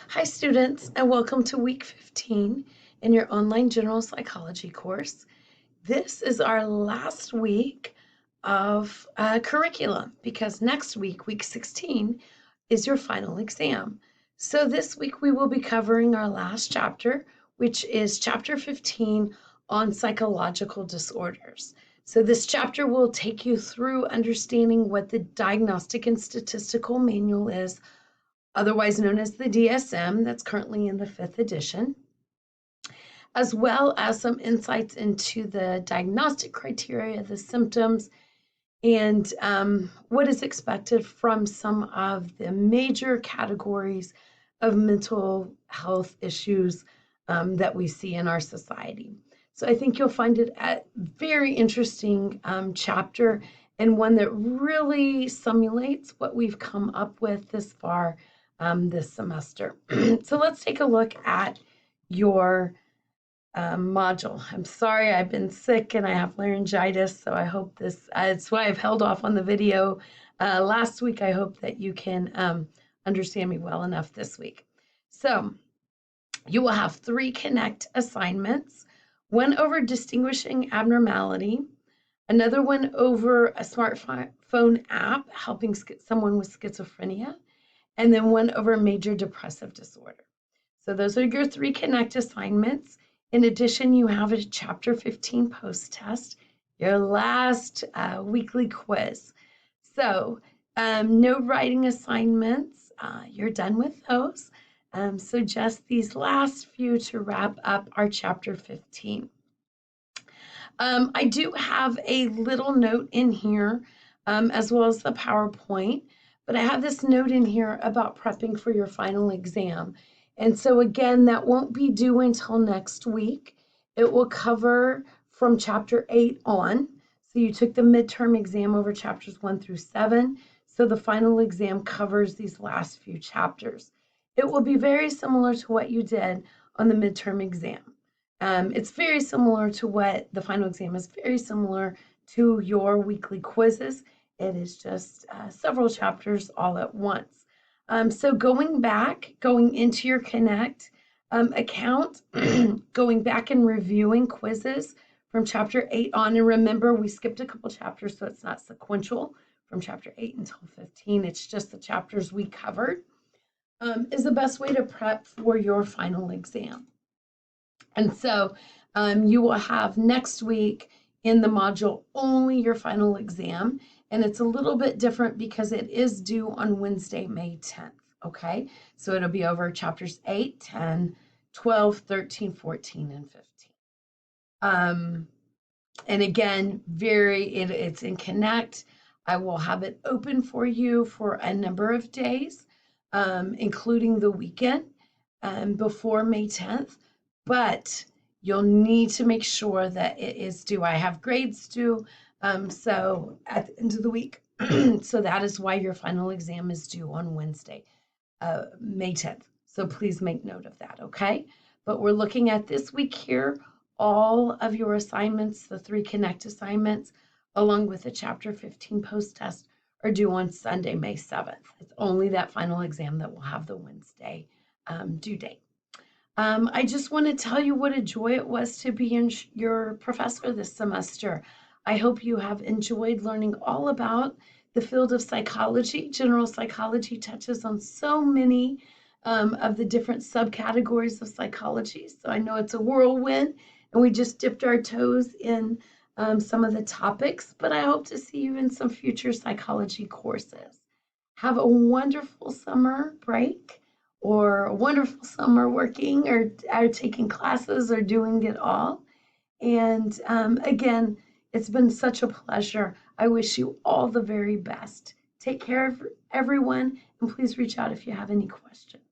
Hi, students, and welcome to week 15 in your online general psychology course. This is our last week of curriculum because next week, week 16, is your final exam. So this week we will be covering our last chapter, which is chapter 15 on psychological disorders. So this chapter will take you through understanding what the Diagnostic and Statistical Manual is, otherwise known as the DSM, that's currently in the 5th edition, as well as some insights into the diagnostic criteria, the symptoms, and what is expected from some of the major categories of mental health issues that we see in our society. So I think you'll find it a very interesting chapter and one that really simulates what we've come up with this far this semester. So let's take a look at your module. I'm sorry, I've been sick and I have laryngitis, so I hope this, it's why I've held off on the video last week. I hope that you can understand me well enough this week. So you will have 3 Connect assignments, one over distinguishing abnormality, another one over a smartphone app helping someone with schizophrenia, and then one over major depressive disorder. So those are your 3 Connect assignments. In addition, you have a chapter 15 post test, your last weekly quiz. So no writing assignments, you're done with those. So just these last few to wrap up our chapter 15. I do have a little note in here as well as the PowerPoint, but I have this note in here about prepping for your final exam. And so again, that won't be due until next week. It will cover from chapter 8 on. So you took the midterm exam over chapters 1 through 7. So the final exam covers these last few chapters. It will be very similar to what you did on the midterm exam. It's very similar to what the final exam is, very similar to your weekly quizzes. It is just several chapters all at once. So going into your Connect account, going back and reviewing quizzes from chapter 8 on, and remember we skipped a couple chapters, so it's not sequential from chapter 8 until 15. It's just the chapters we covered, is the best way to prep for your final exam. And so you will have next week in the module only your final exam. And it's a little bit different because it is due on Wednesday, May 10th. Okay, so it'll be over chapters 8, 10, 12, 13, 14, and 15. And again, it's in Connect. I will have it open for you for a number of days, including the weekend before May 10th. But you'll need to make sure that it is due. I have grades due, so at the end of the week. So that is why your final exam is due on Wednesday, May 10th. So please make note of that, okay? But we're looking at this week here, all of your assignments, the 3 Connect assignments, along with the chapter 15 post test, are due on Sunday, May 7th. It's only that final exam that will have the Wednesday due date. I just want to tell you what a joy it was to be your professor this semester. I hope you have enjoyed learning all about the field of psychology. General psychology touches on so many of the different subcategories of psychology. So I know it's a whirlwind, and we just dipped our toes in some of the topics, but I hope to see you in some future psychology courses. Have a wonderful summer break, or a wonderful summer working or taking classes or doing it all. And again, it's been such a pleasure. I wish you all the very best. Take care of everyone, and please reach out if you have any questions.